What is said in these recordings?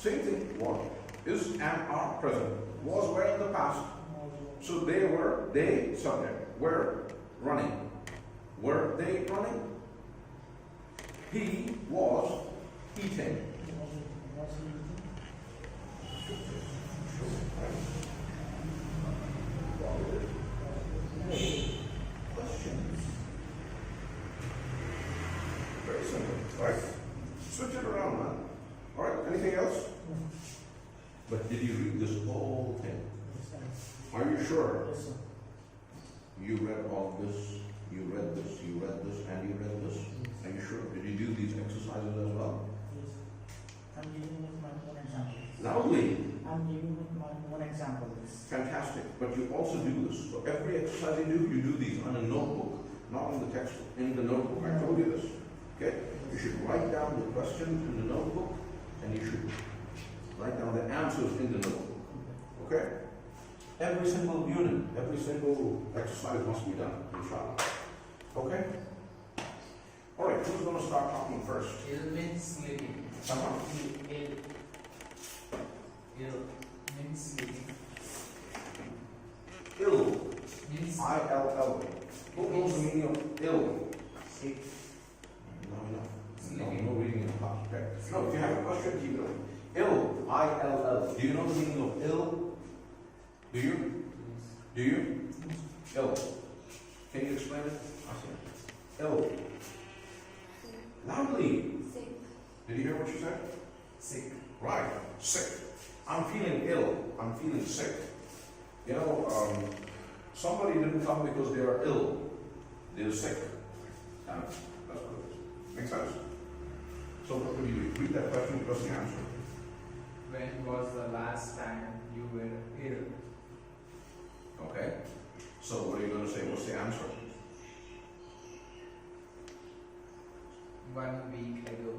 Same thing. Was is and are present. Was were in the past. So they subject were running. Were they running? He was eating. Questions. Very simple, right? Switch it around, man. All right. Anything else? But did you read this whole thing? Are you sure? You read all this, you read this, you read this, and you read this. Are you sure? Did you do these exercises as well? I'm giving with my own example. Loudly. I'm giving with my own example. Fantastic. But you also do this. So every exercise you do these on a notebook, not in the textbook, in the notebook. I told you this. Okay? You should write down the questions in the notebook, and you should write down the answers in the notebook. Okay? Every single unit, every single exercise must be done, inshallah. Okay? Alright, who's going to start talking first? Ill means sleeping. Someone? Ill means sleeping. Ill. Means I-L-L. Who knows the meaning of ill? sick. No, no reading in the class. Okay. No, if you have a question, keep it on. Ill. I-L-L. Do you know the meaning of ill? Do you? Do you? Ill. Can you explain it? Ill. Loudly. Sick. Did you hear what you said? Sick. Right. Sick. I'm feeling ill. I'm feeling sick. You know, somebody didn't come because they are ill. They're sick. That's what it is. Makes sense? So what would you do? Read that question, give us the answer. When was the last time you were ill? Okay. So what are you going to say? What's the answer? 1 week ago.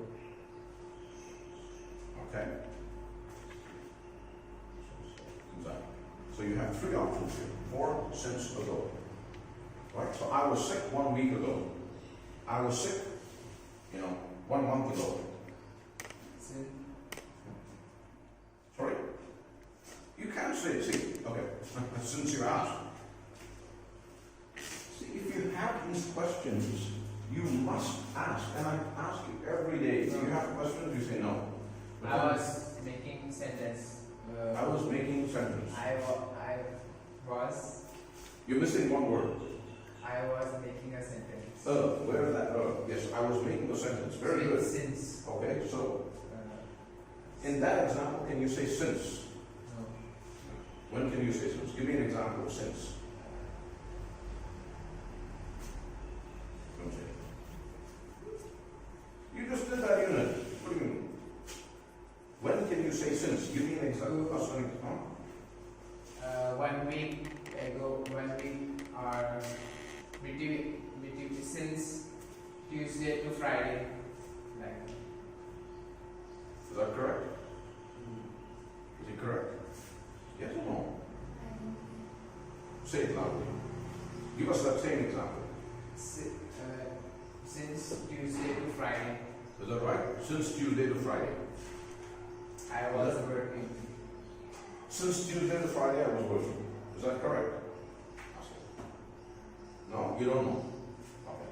Okay. Exactly. So you have three options here. For, since, ago. Right? So I was sick 1 week ago. I was sick, 1 month ago. Since Sorry? You can't say, see, okay, since you asked. See, if you have these questions, you must ask. And I ask you every day. If you have questions, you say no. But I then- was making sentence. I was making sentence. I was You're missing one word. making a sentence. Where is that? Yes, I was making a sentence. Very good. Since. Okay, so in that example, can you say since? No. When can you say since? Give me an example of since. Don't say. You just did that unit. What do you mean? When can you say since? Give me an example. Huh? 1 week ago, 1 week or between since Tuesday to Friday. Like. Is that correct? Is it correct? Yes or no? Say it loudly. Give us that same example. Since Tuesday to Friday, Is that right? Since Tuesday to Friday. I was working. Since Tuesday to Friday, I was working. Is that correct? No, you don't know. Okay.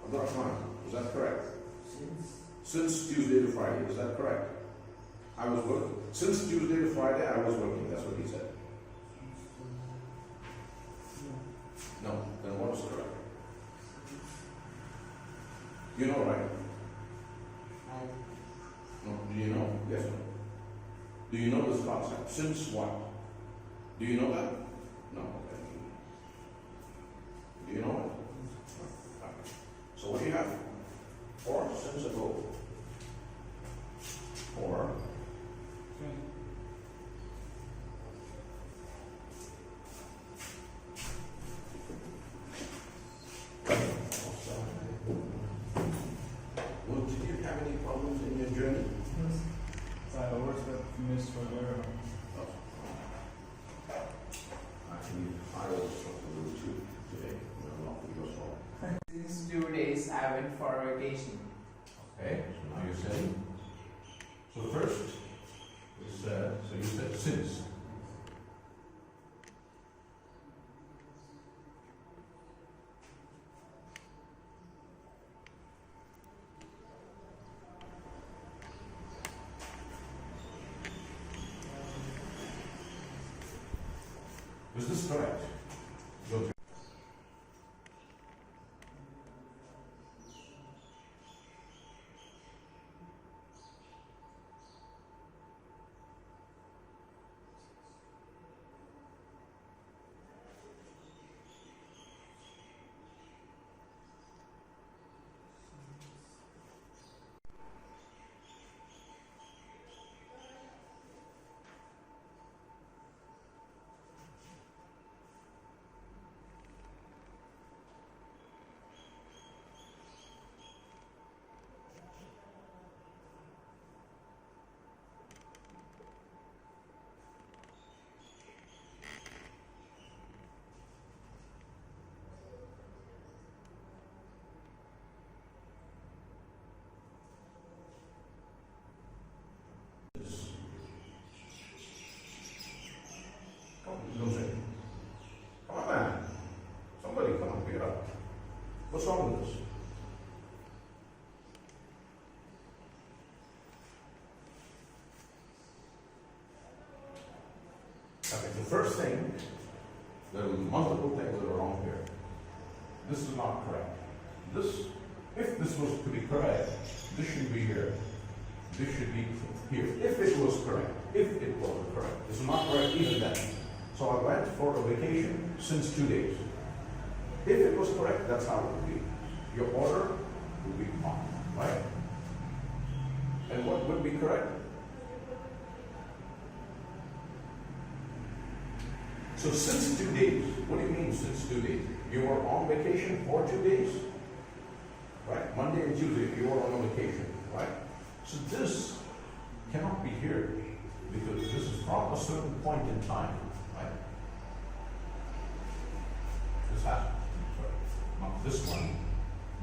Abdurrahman, is that correct? Since Tuesday to Friday, is that correct? I was working. Since Tuesday to Friday, I was working. That's what he said. No, then what is correct? You know, right? No, do you know? Yes or no? Do you know this concept? Since what? Do you know that? No. Okay. Do you know it? Okay. So what do you have? For, since ago. For. Well, did you have any problems in your journey? I always got missed for there. Actually, I was talking a little too today. Not for your fault. Since 2 days, I went for a vacation. Okay, so now you're saying. So first, since. Is this correct? Go through. Don't say. Come on, man. Somebody come on, pick it up. What's wrong with this? Okay, the first thing, there are multiple things that are wrong here. This is not correct. This, if this was to be correct, this should be here. This should be here. If it was correct. If it was correct. This is not correct even then. So I went for a vacation since 2 days. If it was correct, that's how it would be. Your order would be on, right? And what would be correct? So since 2 days, what do you mean since 2 days? You were on vacation for 2 days, right? Monday and Tuesday, you were on a vacation, right? So this cannot be here because this is from a certain point in time, right? This has, sorry, not this one,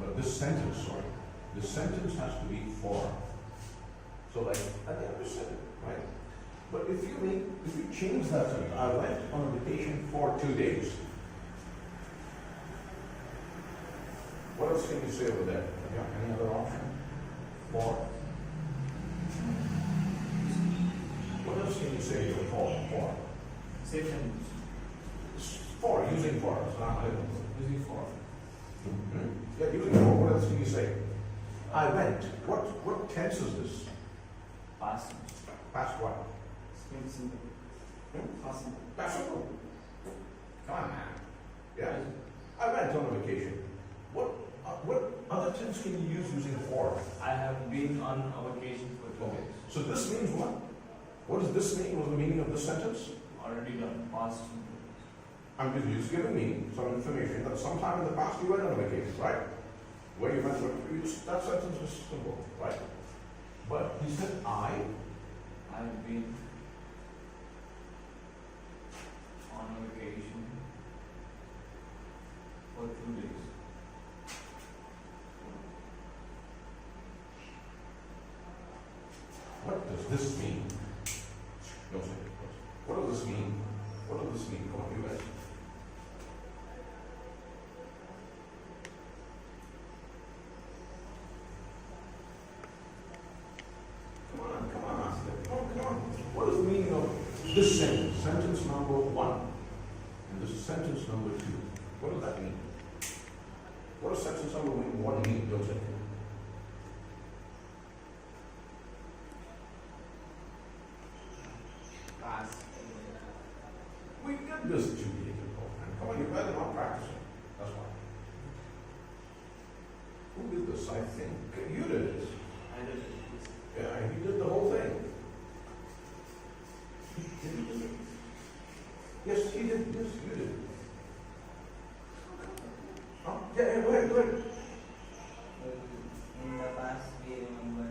but this sentence, sorry. This sentence has to be for. So like, I think I just said it, right? But if you change that sentence, I went on a vacation for 2 days. What else can you say over there? Yeah, any other option? For. What else can you say here for? Same sentence. For, using for. It's not Using for. Yeah, using for. What else can you say? I went. What tense is this? Past. Past what? Simple. Possible. Past simple. Come on, man. Yeah. I went on a vacation. What other tense can you use using for? I have been on a vacation for 2 Okay. days. So this means what? What does this mean? What's the meaning of this sentence? Already done. Past. I'm just giving me some information that sometime in the past you went on a vacation, right? Where you went, that sentence is simple, right? But he said, I've been on a vacation for 2 days. what does this mean? No, sir. What does this mean? What does this mean? Come on, you guys. Come on. What is the meaning of this sentence? Sentence number 1. And this is sentence number 2. What does that mean? What does sentence number 1 mean, Joseph? Past. We did this 2 days ago. And come on, you better not practice it. That's why. Who did this? I think you did this. I did it. Yeah, he did the whole thing. Did he do it? Yes, he did. Yes, you did. Oh, yeah, go ahead. In the past, we remember.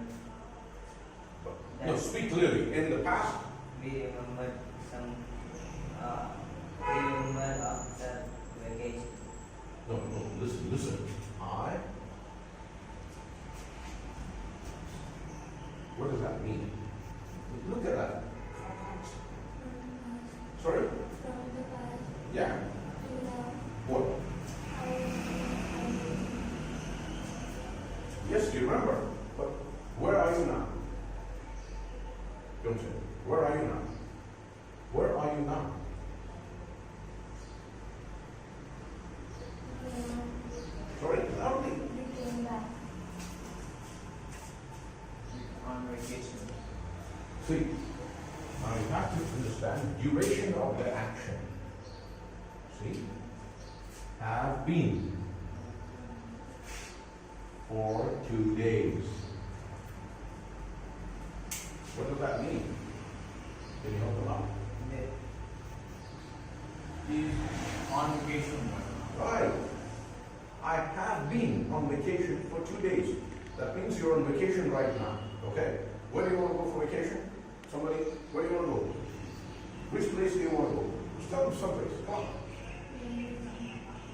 No, speak clearly. In the past, We remember some. We remember after vacation. no, listen. What does that mean? Look at that. But where are you now? Don't say. Where are you now? Where are you now? Sorry, loudly. On vacation. See, now you have to understand duration of the action. See? Have been for 2 days. What does that mean? Can you help them out? He's on vacation. Right. I have been on vacation for 2 days. That means you're on vacation right now. Okay? Where do you want to go for vacation? Somebody, where do you want to go? Which place do you want to go? Just tell them someplace. Come on.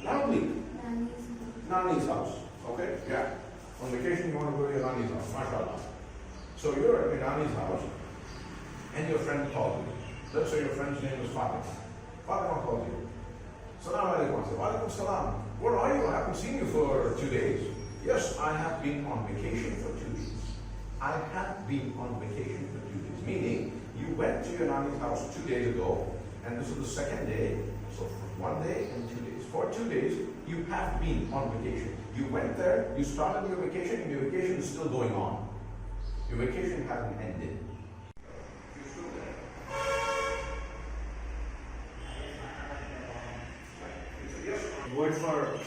Loudly. Nani's house. Okay? Yeah. On vacation, you want to go to your Nani's house. MashaAllah. So you're at your Nani's house, and your friend called you. Let's say your friend's name is Fatima. Fatima called you. Salam alaikum. I said, Walaikum salam. Where are you? I haven't seen you for 2 days. Yes, I have been on vacation for 2 days. I have been on vacation for 2 days. Meaning, you went to your Nani's house 2 days ago, and this is the second day. So for 1 day and 2 days. For 2 days, you have been on vacation. You went there, you started your vacation, and your vacation is still going on. Your vacation hasn't ended. You're still there. Yes. The word for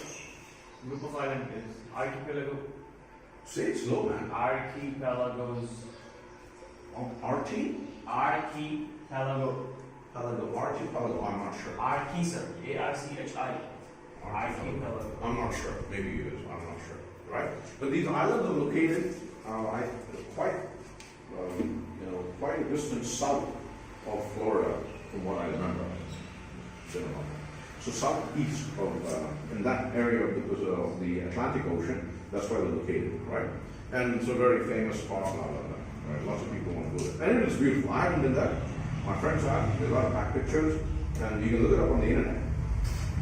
group of island is archipelago. Say it slow, man. Archipelagos. RT? Archipelago. Pelago. Archipelago. I'm not sure. Archi, sir. A-R-C-H-I. Archipelago. I'm not sure. Maybe it is. I'm not sure. Right? But these islands are located quite, quite a distance south of Florida, from what I remember. So southeast of, in that area of the Atlantic Ocean, that's where they're located, right? And it's a very famous spot, right? Lots of people want to go there. And it is beautiful. I haven't been there. My friends have. There's a lot of back pictures, and you can look it up on the internet.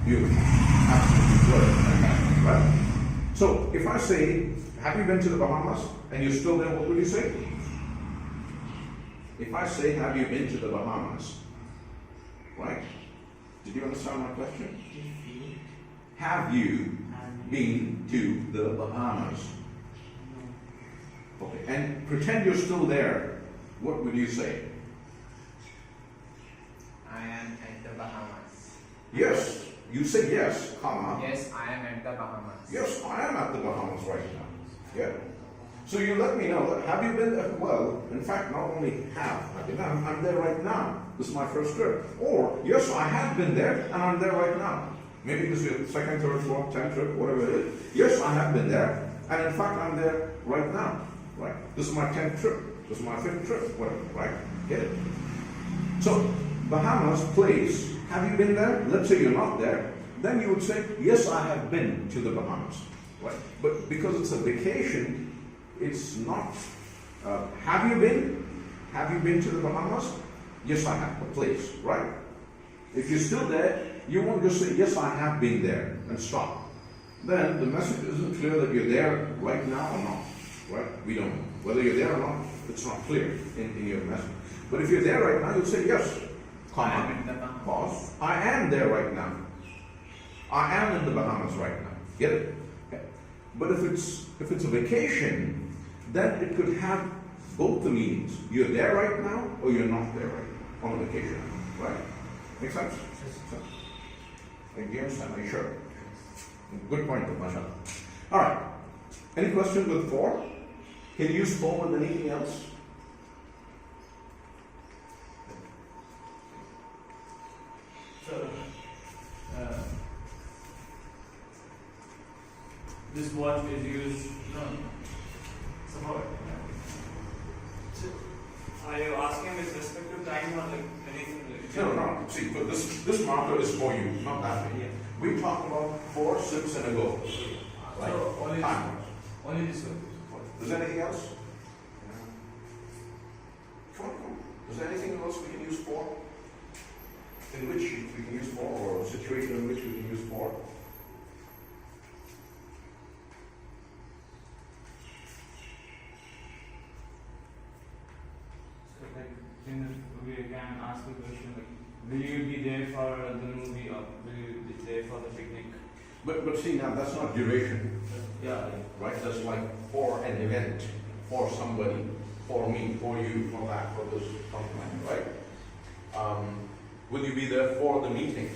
Beautiful. Absolutely good. Right? So, if I say, have you been to the Bahamas? And you're still there, what would you say? If I say, have you been to the Bahamas? Right? Did you understand my question? Have you been to the Bahamas? Okay, and pretend you're still there. What would you say? I am at the Bahamas. Yes. You say yes, comma. Yes, I am at the Bahamas. Yes, I am at the Bahamas right now. Yeah. So you let me know that, have you been there? Well, in fact, not only have I been, I'm there right now. This is my first trip. Or, yes, I have been there and I'm there right now. Maybe this is your second, third, fourth, 10th trip, whatever it is. Yes, I have been there and in fact I'm there right now. Right? This is my 10th trip. This is my 5th trip, whatever, right? Get it? So, Bahamas place, have you been there? Let's say you're not there. Then you would say, yes, I have been to the Bahamas. Right? But because it's a vacation, it's not, have you been? Have you been to the Bahamas? Yes, I have, a place, right? If you're still there, you won't just say, yes, I have been there, and stop. Then the message isn't clear that you're there right now or not, right? We don't know. Whether you're there or not, it's not clear in your message. But if you're there right now, you'll say, yes, I am at the Bahamas. pause. I am there right now. I am in the Bahamas right now. Get it? Okay. But if it's a vacation, then it could have both the meanings. You're there right now, or you're not there right now on a vacation. Right? Make sense? Do you understand? Are you sure? Good point, mashallah. All right. Any questions with 4? Can you use 4 with anything else? So, this watch is used, somehow. So, are you asking with respect to time or like anything? No. See, but this marker is for you, not that way. We talked about 4, 6, and a go. Right? So, only this one. Is there anything else? Come on. Is there anything else we can use 4? In which we can use 4, or a situation in which we can use 4? we can ask the question like, will you be there for the movie or will you be there for the picnic? But see, now that's not duration, Yeah. right? That's like for an event, for somebody, for me, for you, for that, for this, something like that, right? Will you be there for the meeting?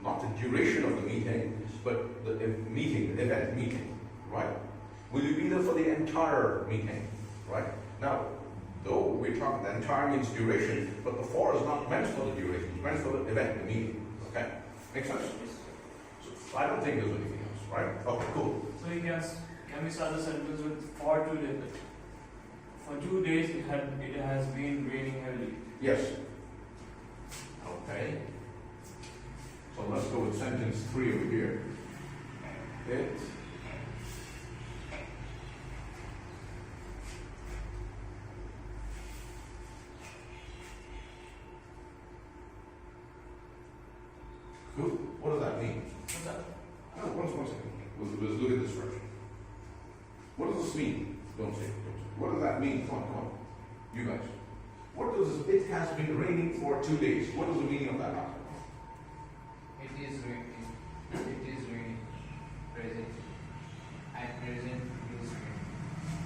Not the duration of the meeting, but the meeting, the event meeting, right? Will you be there for the entire meeting, right? Now, though we're talking the entire means duration, but the for is not meant for the duration, it's meant for the event, the meeting, okay? Makes sense? So I don't think there's anything else, right? Okay, cool. So you can we start the sentence with for 2 days? For 2 days it has been raining heavily. Yes. Okay. So let's go with sentence 3 over here. It Cool. What does that mean? What's that? No, one second. Let's look at this first. What does this mean? Don't say it. What does that mean? Come on. You guys. What does it has been raining for 2 days? What is the meaning of that? It is raining. It is raining. Present. At present it is raining.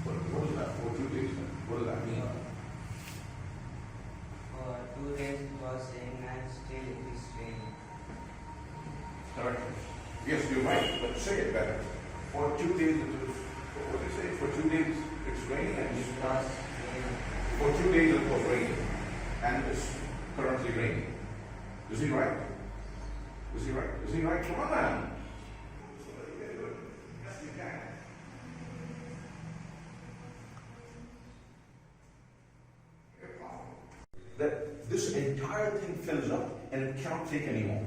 What is that for 2 days then? What does that mean? For 2 days it was raining and still it is raining. Correct. Yes, you're right, but say it better. For 2 days it is, what do you say? For 2 days it's raining and It was raining. for 2 days it was raining and it's currently raining. Is he right? Is he right? Is he right? Come on, man. Yes, you can. That this entire thing fills up and it cannot take any more.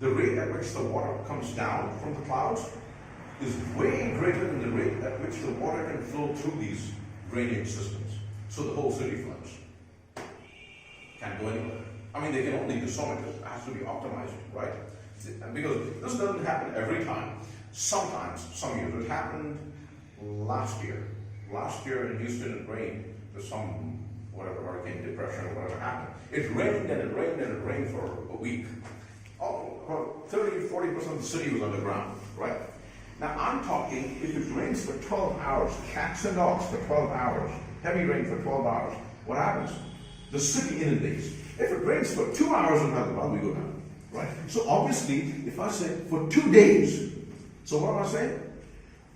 The rate at which the water comes down from the clouds is way greater than the rate at which the water can flow through these drainage systems. So the whole city floods. Can't go anywhere. I mean, they can only do so much. It has to be optimized, right? Because this doesn't happen every time. Sometimes, some years. It happened last year. Last year in Houston, it rained. There's some, whatever, hurricane depression or whatever happened. It rained and it rained and it rained for a week. About 30-40% of the city was underground, right? Now I'm talking, if it rains for 12 hours, cats and dogs for 12 hours, heavy rain for 12 hours, what happens? The city inundates. If it rains for 2 hours in Hyderabad, we go down, right? So obviously, if I say for 2 days, so what am I saying?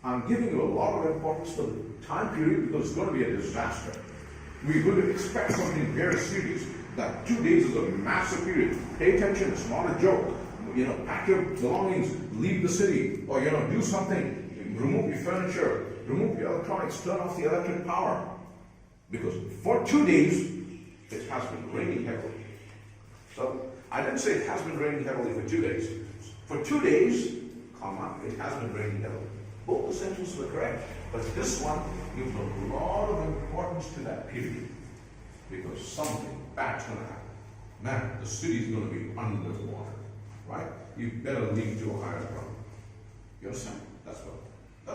I'm giving you a lot of importance to the time period because it's going to be a disaster. We're going to expect something very serious. That 2 days is a massive period. Pay attention, it's not a joke. Pack your belongings, leave the city, or do something. Remove your furniture, remove your electronics, turn off the electric power. Because for 2 days, it has been raining heavily. So I didn't say it has been raining heavily for 2 days. For 2 days, it has been raining heavily. Both the sentences were correct, but this one gives a lot of importance to that period. Because something bad's going to happen. Man, the city's going to be underwater, right? You better leave to a higher ground. You understand? That's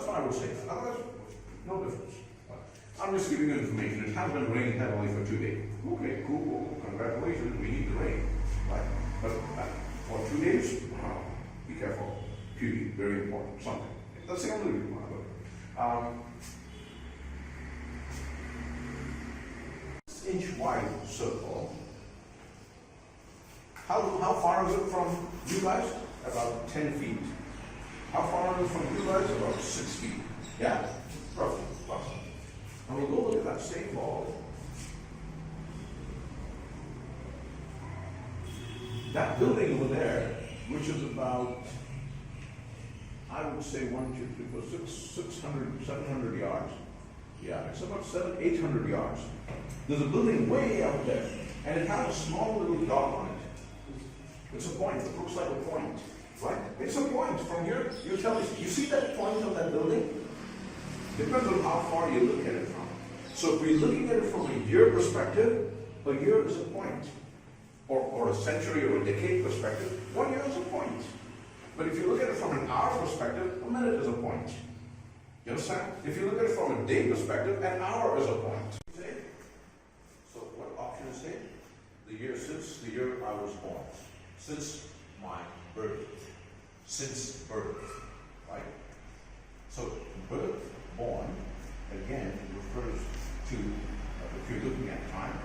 what I would say. Otherwise, no difference. I'm just giving you information. It has been raining heavily for 2 days. Okay, cool. Congratulations. We need the rain, right? But for 2 days, be careful. Period. Very important. Something. That's the only reason why. 6-inch wide circle. How far is it from you guys? About 10 feet. How far is it from you guys? About 6 feet. Yeah? Roughly. And we'll go look at that same ball. That building over there, which is about, I would say 600, 700 yards. Yeah, it's about 800 yards. There's a building way out there, and it has a small little dot on it. It's a point. It looks like a point, right? It's a point. From here, you tell me, you see that point on that building? Depends on how far you look at it from. So if we're looking at it from a year perspective, a year is a point. Or a century or a decade perspective, 1 year is a point. But if you look at it from an hour perspective, a minute is a point. You understand? If you look at it from a day perspective, an hour is a point. So since my birth. Since birth, right? So birth, born, again refers to if you're looking at time,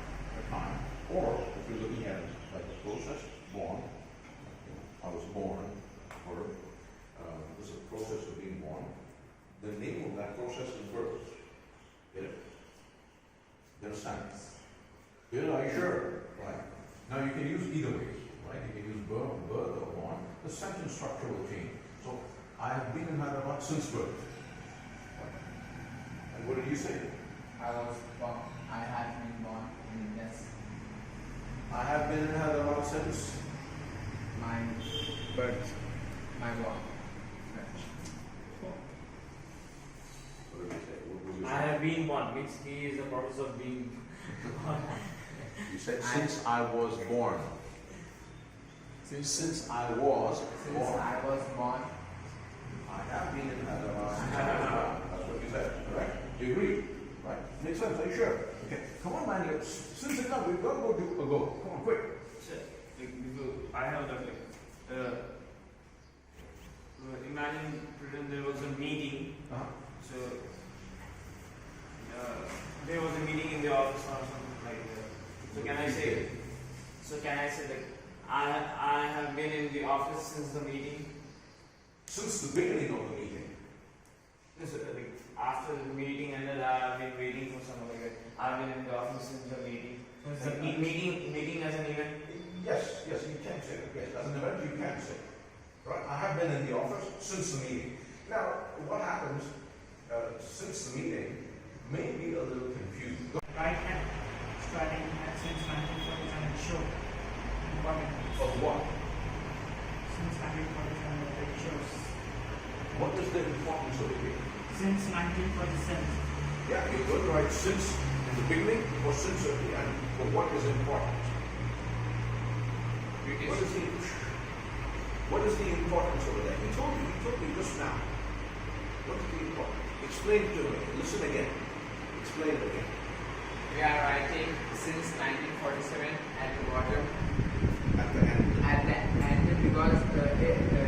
or if you're looking at like the process, born. I was born, or this is a process of being born. The name of that process is birth. Get it? You understand? Good, are you sure? Right. Now you can use either way, right? You can use birth or born. The sentence structure will change. So I have been in Hyderabad since birth. Right. And what did you say? I was born. I have been born in this. I have been in Hyderabad since. My birth. My born. What did you say? What was your I have been born, means he is the process of being born. You said since I was born. Since I was Since born. I was born, I have been in Hyderabad since I was born. That's what you said, correct? Do you agree? Right? Makes sense, are you sure? Okay. Come on, man. Since it's done, we've got to go do a go. Come on, quick. I have that imagine pretend there was a meeting. So there was a meeting in the office or something like that. So can I say? So can I say like I have been in the office since the meeting? Since the beginning of the meeting. So, like after the meeting ended, I have been waiting for someone like that. I've been in the office since the meeting. So the meeting as an event. Yes, you can say it. Yes, as an event, you can say it. Right? I have been in the office since the meeting. Now, what happens since the meeting may be a little confusing. Right hand, starting at since 1947 show. Important. Of what? Since 1947 it shows. What is the importance of it here? Since 1947. Yeah, you could write since in the beginning or since at the end, but what is important? What is the importance of that? He told me just now. What is the importance? Explain it to me. Listen again. Explain it again. we are writing since 1947 at the bottom. At the end. At the end because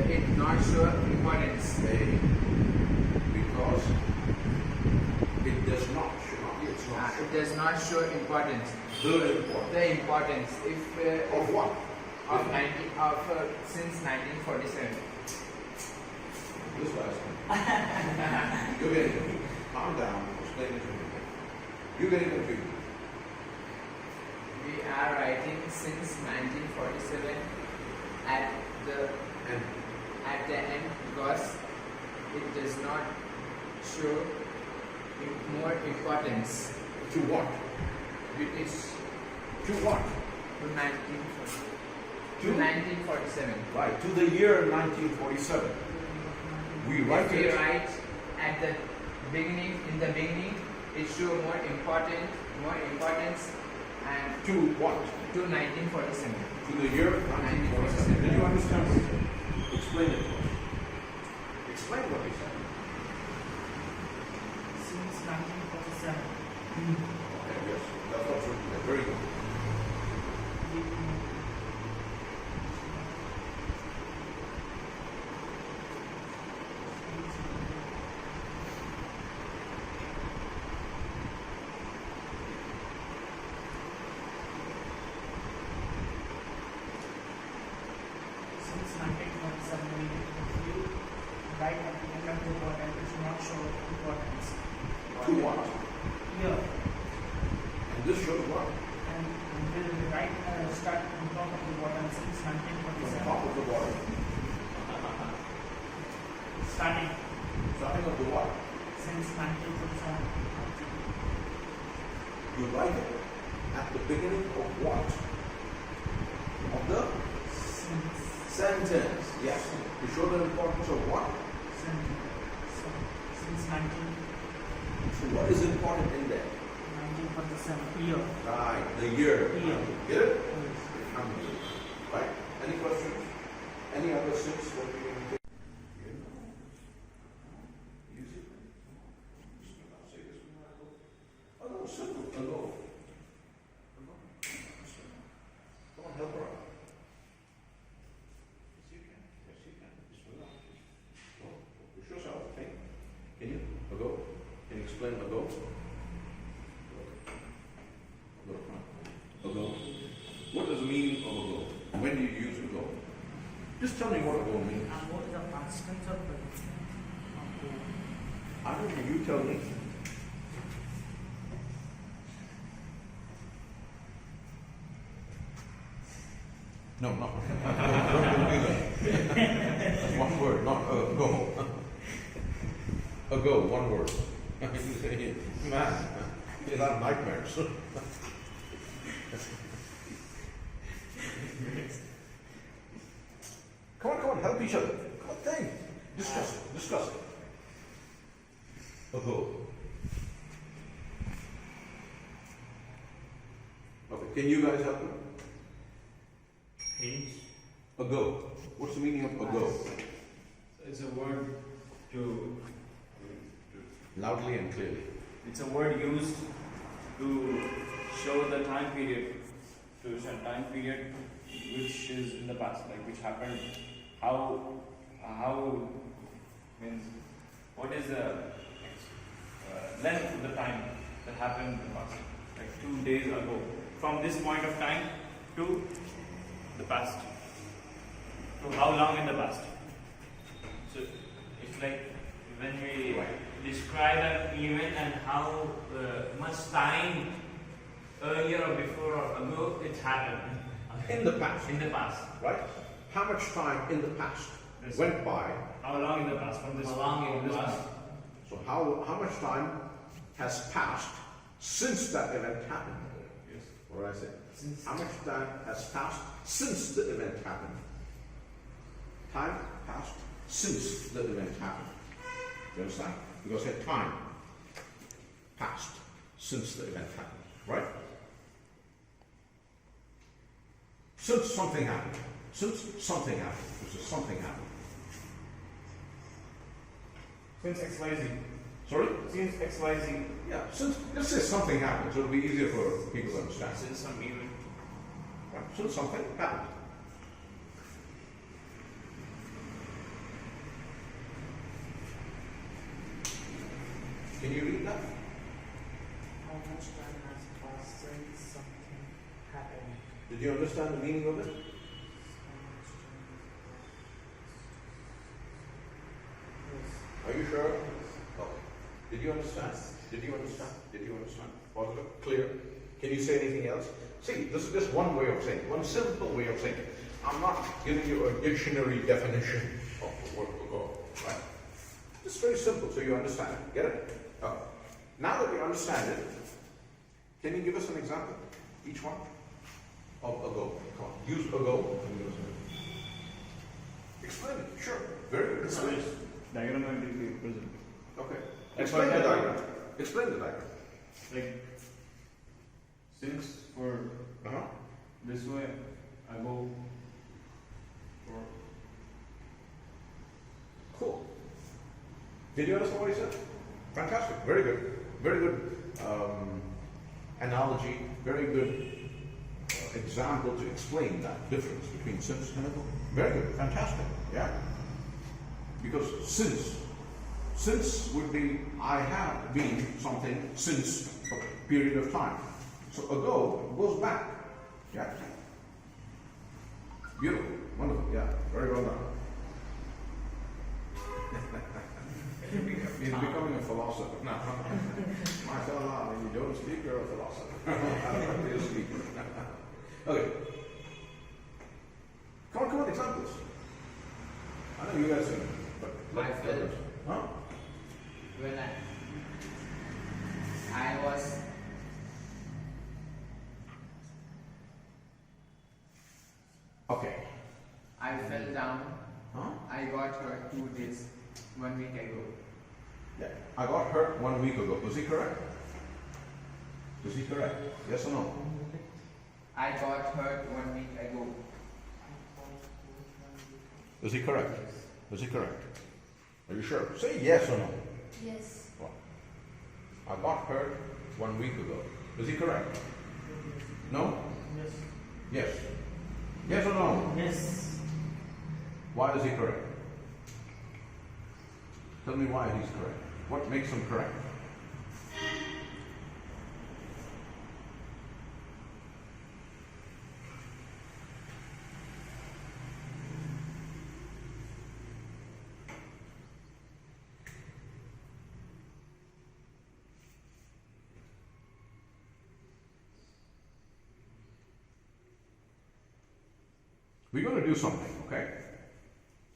it not show importance. Because it does not show. It's not It does not show importance. the importance. The importance if Of what? since 1947. This last one. You're getting confused. Calm down. Explain it to me. You're getting confused. We are writing since 1947 at the And end because it does not show more importance. to what? It is To what? to 1947. To 1947. Right. To the year 1947. We write If we it. write at the beginning, in the beginning, it show more importance, and To what? to 1947. To the year 1947. Did you understand what he said? Explain it to us. Explain what he said. Since 1947. Okay, yes. That's what's written there. Very good. Since 1947 we write at the end of the word and it should not show importance. To what? Here. And this shows what? And will write start on top of the bottom since From 1947. top of the water. Starting Starting of the water. since 1947. You write it at the beginning of what? Of the Since sentence. Yes. To show the importance of what? since 1947 So what is important in there? year. Right. The year. Year. Get it? Right? Any questions? Any other six that we can take? Easy. Say this one. Oh, no, simple. Hello. Come on, help her out. Just tell me what ago means. Ago is a past tense of the I don't know, you tell me. No, no. Don't do that. One word, not ago. Ago, one word. Man, you'll have nightmares. Come on, help each other. Come on, think. Discuss it. Ago. Okay, can you guys help me? Means Ago. What's the meaning of ago? it's a word to. Loudly and clearly. It's a word used to show the time period, to show time period which is in the past, like which happened. How means what is the length of the time that happened in the past, like 2 days ago, from this point of time to the past. So how long in the past? So it's like when we describe an event and how much time earlier or before or ago it happened. In the past. In the past. Right? How much time in the past Yes. went by? How long in the past? From this How long in this the past? So how much time has passed since that event happened? Yes. What did I say? How much time has passed since the event happened? Time passed since the event happened. You understand? Because at time passed since the event happened. Right? Since something happened. Since something happened. Which is something happened. Since XYZ. Sorry? Since XYZ. Yeah, since, let's say something happened, so it'll be easier for people to understand. Since some event. Right? Since something happened. Can you read that? how much time has passed since something happened. Did you understand the meaning of it? How much time has passed? Are you sure? Okay. Did you understand? Did you understand? Did you understand? Positive? Clear? Can you say anything else? See, this is just one way of saying it, one simple way of saying it. I'm not giving you a dictionary definition of the word ago, right? Just very simple so you understand it. Get it? Okay. Now that you understand it, can you give us an example? Each one? Of ago. Come on. Use ago. And give us an explain it. Sure. Very good. Explain it. Diagram will be present. Okay. Like Explain for the example- diagram. Explain the diagram. Like since for Uh-huh. this way I go for Cool. Did you understand what he said? Fantastic. Very good. Very good analogy. Very good example to explain that difference between since and ago. Very good. Fantastic. Yeah. Because since would be I have been something since a period of time. So ago goes back. Yeah. Beautiful. Wonderful. Yeah. Very well done. He's becoming a philosopher now. MashaAllah, when you don't speak, you're a philosopher. I don't know if you speak. Okay. Come on, examples. I know you guys are, but I felt huh? when I was Okay. I fell down. Huh? I got hurt 2 days, 1 week ago. Yeah. I got hurt 1 week ago. Was he correct? Was he correct? Yes or no? I got hurt 1 week ago. Was he correct? Was he correct? Are you sure? Say yes or no. Yes. Well, I got hurt 1 week ago. Was he correct? No? Yes. Yes. Yes or no? Yes. Why is he correct? Tell me why he's correct. What makes him correct? We're going to do something, okay?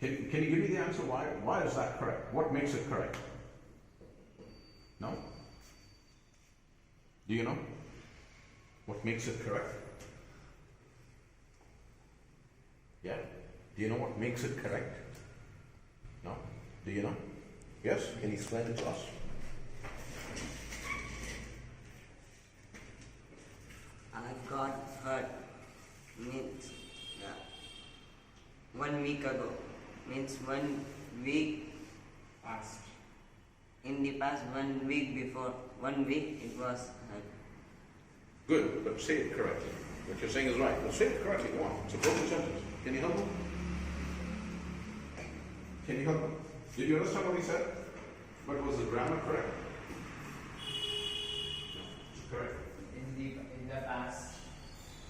Can you give me the answer? Why is that correct? What makes it correct? No? Do you know? What makes it correct? Yeah? Do you know what makes it correct? No? Do you know? Yes? Can you explain it to us? I got hurt means 1 week ago. Means 1 week Past. in the past 1 week before 1 week it was hurt. Good, but say it correctly. What you're saying is right. Well, say it correctly. Go on. It's a broken sentence. Can you help him? Can you help him? Did you understand what he said? But was the grammar correct? No, it's correct. In the past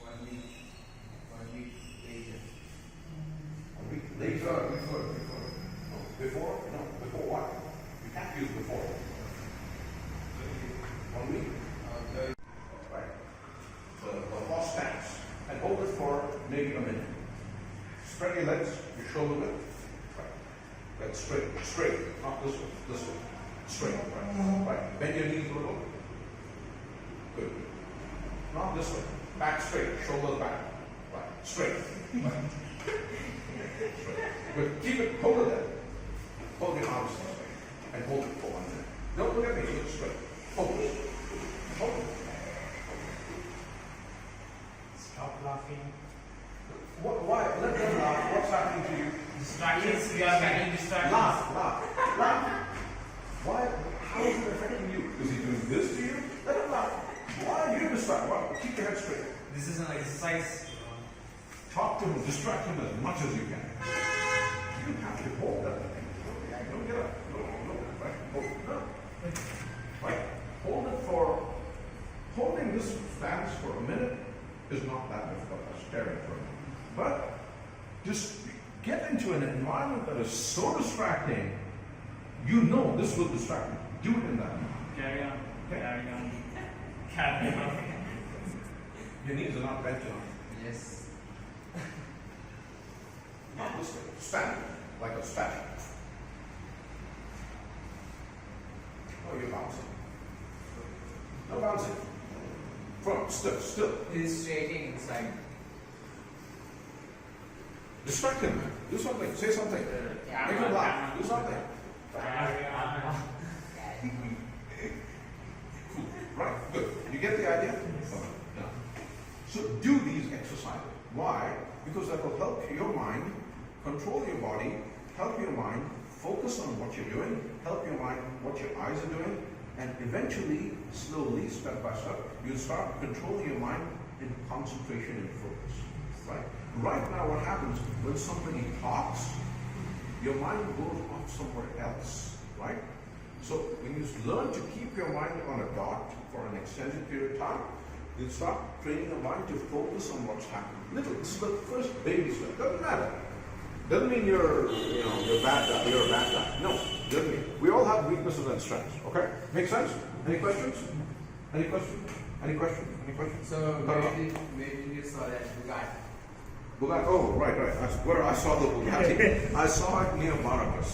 1 week later. A week later. Before? No, before what? You can't use before. 1 week. Right. The horse stands and hold it for maybe a minute. Spread your legs, your shoulder width. Right. Legs straight, not this way, straight. Right. Bend your knees a little. Good. Not this way. Back straight, shoulders back. Right. Straight. Right. Straight. Good. Keep it, hold it there. Hold your arms this way and hold it for 1 minute. Don't look at me, look straight. Focus. Hold it. Stop laughing. Why? Let them laugh. What's happening to you? Distractions. You are getting distracted. Laugh. Why? How is it affecting you? Is he doing this to you? Let him laugh. Why are you distracted? Why? Keep your head straight. This is an exercise. Talk to him. Distract him as much as you can. You have to hold that thing. Don't get up. No. Right. Hold. No. Right. Hold it for. Holding this stance for a minute is not that difficult. Staring for a minute. But just get into an environment that is so distracting. You know this will distract you. Do it in that. Carry on. Okay. Carry on. Your knees are not bent enough. Yes. Not this way. Stand like a statue. Oh, you're bouncing. No bouncing. Front, still. It is straightening inside. Distract him, man. Do something. Say something. Make him laugh. Do something. Carry on. Cool. Right. Good. You get the idea? Yeah. So do these exercises. Why? Because that will help your mind control your body, help your mind focus on what you're doing, help your mind what your eyes are doing, and eventually, slowly, step by step, you'll start controlling your mind in concentration and focus. Right? Right now, what happens when somebody talks, your mind goes off somewhere else. Right? So when you learn to keep your mind on a dot for an extended period of time, you'll start training your mind to focus on what's happening. This is the first baby step. Doesn't matter. Doesn't mean you're bad guy. You're a bad guy. No, doesn't mean. We all have weaknesses and strengths. Okay, make sense? Any questions? Any questions? Any questions? Any questions? So where did you saw that Bugatti? Bugatti. Oh, right. I saw the Bugatti. I saw it near Barabbas.